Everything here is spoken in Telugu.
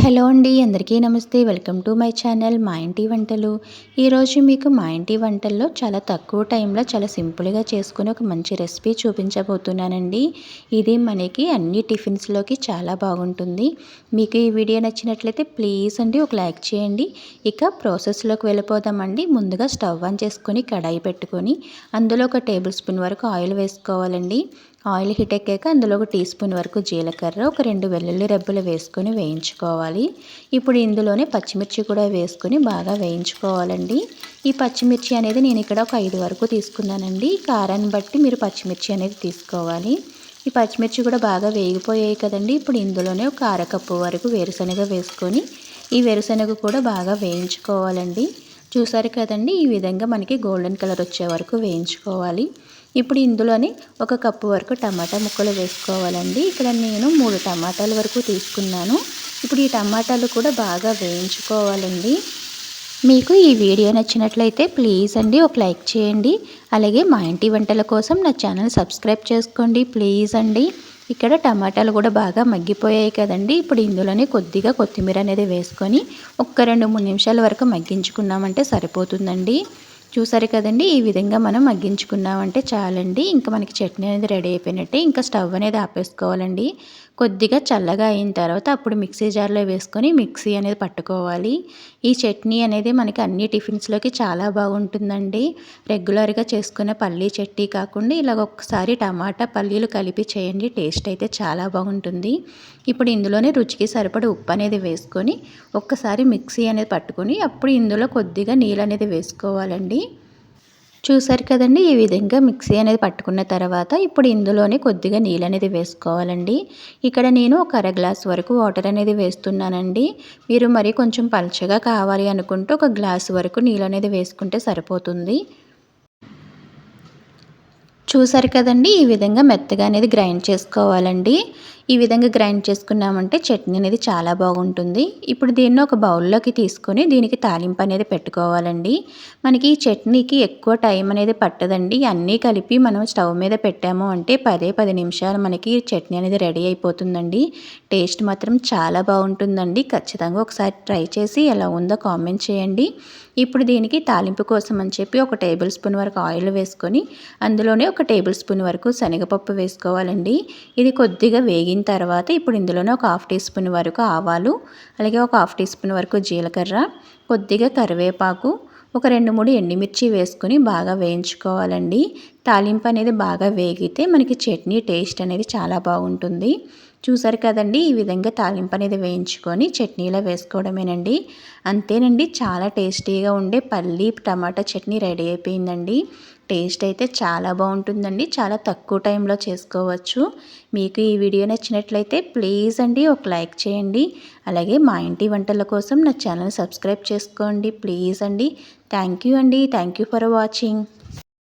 హలో అండి, అందరికీ నమస్తే. వెల్కమ్ టు మై ఛానల్ మా ఇంటి వంటలు. ఈరోజు మీకు మా ఇంటి వంటల్లో చాలా తక్కువ టైంలో చాలా సింపుల్గా చేసుకుని ఒక మంచి రెసిపీ చూపించబోతున్నానండి. ఇది మనకి అన్ని టిఫిన్స్లోకి చాలా బాగుంటుంది. మీకు ఈ వీడియో నచ్చినట్లయితే ప్లీజ్ అండి ఒక లైక్ చేయండి. ఇక ప్రాసెస్లోకి వెళ్ళిపోదామండి. ముందుగా స్టవ్ ఆన్ చేసుకొని కడాయి పెట్టుకొని అందులో ఒక టేబుల్ స్పూన్ వరకు ఆయిల్ వేసుకోవాలండి. ఆయిల్ హీట్ ఎక్కాక అందులో ఒక టీ స్పూన్ వరకు జీలకర్ర, ఒక 2 వెల్లుల్లి రెబ్బలు వేసుకొని వేయించుకోవాలి. ఇప్పుడు ఇందులోనే పచ్చిమిర్చి కూడా వేసుకొని బాగా వేయించుకోవాలండి. ఈ పచ్చిమిర్చి అనేది నేను ఇక్కడ ఒక 5 వరకు తీసుకున్నానండి. కారాన్ని బట్టి మీరు పచ్చిమిర్చి అనేది తీసుకోవాలి. ఈ పచ్చిమిర్చి కూడా బాగా వేగిపోయాయి కదండి. ఇప్పుడు ఇందులోనే ఒక అరకప్పు వరకు వేరుశనగ వేసుకొని ఈ వేరుశనగ కూడా బాగా వేయించుకోవాలండి. చూసారు కదండి, ఈ విధంగా మనకి గోల్డెన్ కలర్ వచ్చే వరకు వేయించుకోవాలి. ఇప్పుడు ఇందులోని ఒక కప్పు వరకు టమాటా ముక్కలు వేసుకోవాలండి. ఇక్కడ నేను 3 టమాటాల వరకు తీసుకున్నాను. ఇప్పుడు ఈ టమాటాలు కూడా బాగా వేయించుకోవాలండి. మీకు ఈ వీడియో నచ్చినట్లయితే ప్లీజ్ అండి ఒక లైక్ చేయండి. అలాగే మా ఇంటి వంటల కోసం నా ఛానల్ సబ్స్క్రైబ్ చేసుకోండి ప్లీజ్ అండి. ఇక్కడ టమాటాలు కూడా బాగా మగ్గిపోయాయి కదండి. ఇప్పుడు ఇందులోనే కొద్దిగా కొత్తిమీర అనేది వేసుకొని ఒక్క 2-3 నిమిషాల వరకు మగ్గించుకున్నామంటే సరిపోతుందండి. చూసారు కదండి, ఈ విధంగా మనం మగ్గించుకున్నామంటే చాలండి. ఇంకా మనకి చట్నీ అనేది రెడీ అయిపోయినట్టే. ఇంకా స్టవ్ అనేది ఆపేసుకోవాలండి. కొద్దిగా చల్లగా అయిన తర్వాత అప్పుడు మిక్సీ జార్లో వేసుకొని మిక్సీ అనేది పట్టుకోవాలి. ఈ చట్నీ అనేది మనకి అన్ని టిఫిన్స్లోకి చాలా బాగుంటుందండి. రెగ్యులర్గా చేసుకునే పల్లీ చట్నీ కాకుండా ఇలాగ ఒక్కసారి టమాటా పల్లీలు కలిపి చేయండి, టేస్ట్ అయితే చాలా బాగుంటుంది. ఇప్పుడు ఇందులోనే రుచికి సరిపడా ఉప్పు అనేది వేసుకొని ఒక్కసారి మిక్సీ అనేది పట్టుకొని అప్పుడు ఇందులో కొద్దిగా నీళ్ళు అనేది వేసుకోవాలండి. చూసారు కదండి, ఈ విధంగా మిక్సీ అనేది పట్టుకున్న తర్వాత ఇప్పుడు ఇందులోనే కొద్దిగా నీళ్ళు అనేది వేసుకోవాలండి. ఇక్కడ నేను ఒక అర గ్లాస్ వరకు వాటర్ అనేది వేస్తున్నానండి. మీరు మరి కొంచెం పల్చగా కావాలి అనుకుంటే ఒక గ్లాస్ వరకు నీళ్ళు అనేది వేసుకుంటే సరిపోతుంది. చూసారు కదండి, ఈ విధంగా మెత్తగా అనేది గ్రైండ్ చేసుకోవాలండి. ఈ విధంగా గ్రైండ్ చేసుకున్నామంటే చట్నీ అనేది చాలా బాగుంటుంది. ఇప్పుడు దీన్ని ఒక బౌల్లోకి తీసుకొని దీనికి తాలింపు అనేది పెట్టుకోవాలండి. మనకి ఈ చట్నీకి ఎక్కువ టైం అనేది పట్టదండి. అన్నీ కలిపి మనం స్టవ్ మీద పెట్టాము అంటే 10 నిమిషాలు మనకి చట్నీ అనేది రెడీ అయిపోతుందండి. టేస్ట్ మాత్రం చాలా బాగుంటుందండి. ఖచ్చితంగా ఒకసారి ట్రై చేసి ఎలా ఉందో కామెంట్ చేయండి. ఇప్పుడు దీనికి తాలింపు కోసం అని చెప్పి ఒక టేబుల్ స్పూన్ వరకు ఆయిల్ వేసుకొని అందులోనే ఒక టేబుల్ స్పూన్ వరకు శనగపప్పు వేసుకోవాలండి. ఇది కొద్దిగా వేగిన తర్వాత ఇప్పుడు ఇందులోనే ఒక 1/2 టీ స్పూన్ వరకు ఆవాలు, అలాగే ఒక 1/2 టీ స్పూన్ వరకు జీలకర్ర, కొద్దిగా కరివేపాకు, ఒక 2-3 ఎండుమిర్చి వేసుకొని బాగా వేయించుకోవాలండి. తాలింపు అనేది బాగా వేగితే మనకి చట్నీ టేస్ట్ అనేది చాలా బాగుంటుంది. చూసారు కదండి, ఈ విధంగా తాలింపు అనేది వేయించుకొని చట్నీలో వేసుకోవడమేనండి. అంతేనండి, చాలా టేస్టీగా ఉండే పల్లీ టమాటా చట్నీ రెడీ అయిపోయిందండి. టేస్ట్ అయితే చాలా బాగుంటుందండి. చాలా తక్కువ టైంలో చేసుకోవచ్చు. మీకు ఈ వీడియో నచ్చినట్లయితే ప్లీజ్ అండి ఒక లైక్ చేయండి. అలాగే మా ఇంటి వంటల కోసం నా ఛానల్ సబ్స్క్రైబ్ చేసుకోండి ప్లీజ్ అండి. థ్యాంక్ యూ అండి. Thank you for watching.